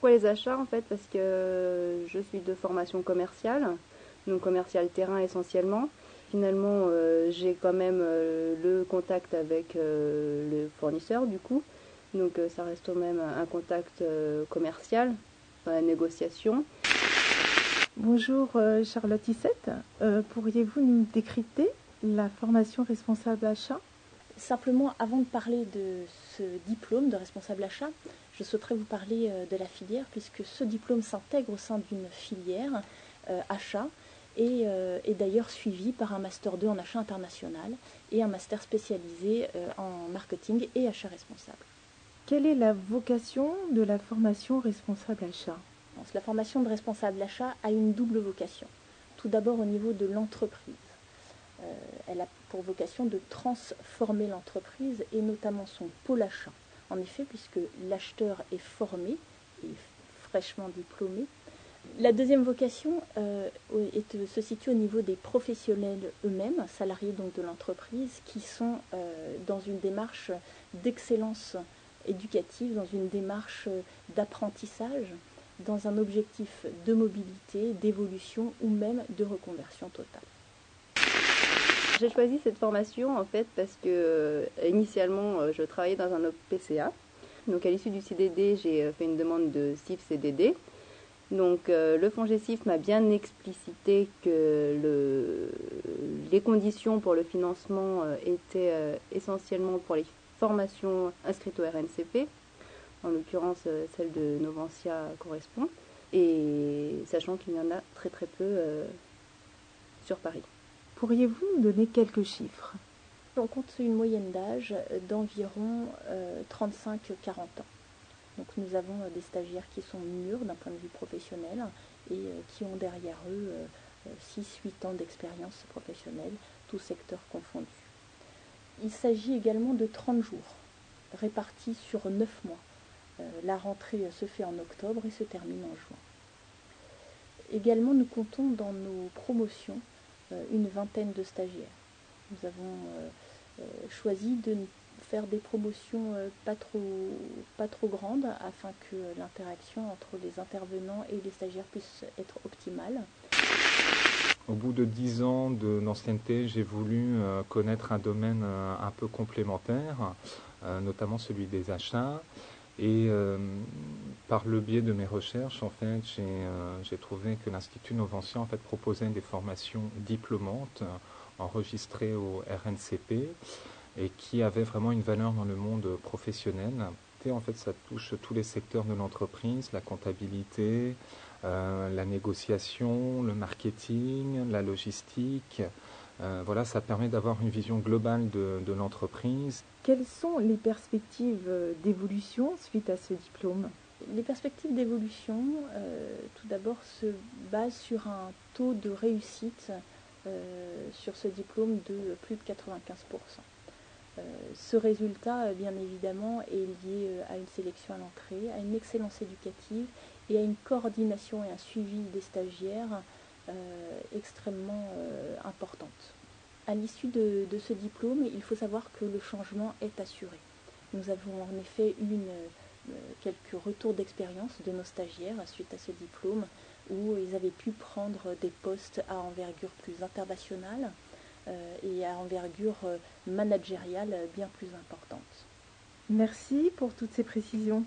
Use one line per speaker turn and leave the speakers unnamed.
Pourquoi les achats en fait? Parce que je suis de formation commerciale, donc commercial terrain essentiellement. Finalement, j'ai quand même le contact avec le fournisseur du coup, donc ça reste quand même un contact commercial dans la négociation.
Bonjour Charlotte Issette, pourriez-vous nous décrypter la formation responsable achat?
Simplement, avant de parler de ce diplôme de responsable achat, je souhaiterais vous parler de la filière, puisque ce diplôme s'intègre au sein d'une filière achat et est d'ailleurs suivi par un Master 2 en achat international et un Master spécialisé en marketing et achat responsable.
Quelle est la vocation de la formation responsable achat?
La formation de responsable achat a une double vocation. Tout d'abord au niveau de l'entreprise. Elle a pour vocation de transformer l'entreprise et notamment son pôle achat. En effet, puisque l'acheteur est formé et fraîchement diplômé. La deuxième vocation se situe au niveau des professionnels eux-mêmes, salariés donc de l'entreprise, qui sont dans une démarche d'excellence éducative, dans une démarche d'apprentissage, dans un objectif de mobilité, d'évolution ou même de reconversion totale.
J'ai choisi cette formation en fait parce que initialement je travaillais dans un OPCA. Donc à l'issue du CDD, j'ai fait une demande de CIF-CDD. Donc le FONGECIF m'a bien explicité que les conditions pour le financement étaient essentiellement pour les formations inscrites au RNCP. En l'occurrence, celle de Novantia correspond. Et sachant qu'il y en a très très peu sur Paris.
Pourriez-vous nous donner quelques chiffres?
On compte une moyenne d'âge d'environ 35-40 ans. Donc nous avons des stagiaires qui sont mûrs d'un point de vue professionnel et qui ont derrière eux 6-8 ans d'expérience professionnelle, tous secteurs confondus. Il s'agit également de 30 jours, répartis sur 9 mois. La rentrée se fait en octobre et se termine en juin. Également, nous comptons dans nos promotions une vingtaine de stagiaires. Nous avons choisi de faire des promotions pas trop grandes afin que l'interaction entre les intervenants et les stagiaires puisse être optimale.
Au bout de 10 ans d'ancienneté, j'ai voulu connaître un domaine un peu complémentaire, notamment celui des achats. Et par le biais de mes recherches, en fait, j'ai trouvé que l'Institut Novantia en fait, proposait des formations diplômantes enregistrées au RNCP et qui avaient vraiment une valeur dans le monde professionnel. Et en fait, ça touche tous les secteurs de l'entreprise, la comptabilité, la négociation, le marketing, la logistique. Voilà, ça permet d'avoir une vision globale de l'entreprise.
Quelles sont les perspectives d'évolution suite à ce diplôme?
Les perspectives d'évolution, tout d'abord, se basent sur un taux de réussite sur ce diplôme de plus de 95%. Ce résultat, bien évidemment, est lié à une sélection à l'entrée, à une excellence éducative et à une coordination et un suivi des stagiaires extrêmement importante. À l'issue de ce diplôme, il faut savoir que le changement est assuré. Nous avons en effet eu quelques retours d'expérience de nos stagiaires suite à ce diplôme où ils avaient pu prendre des postes à envergure plus internationale et à envergure managériale bien plus importante.
Merci pour toutes ces précisions.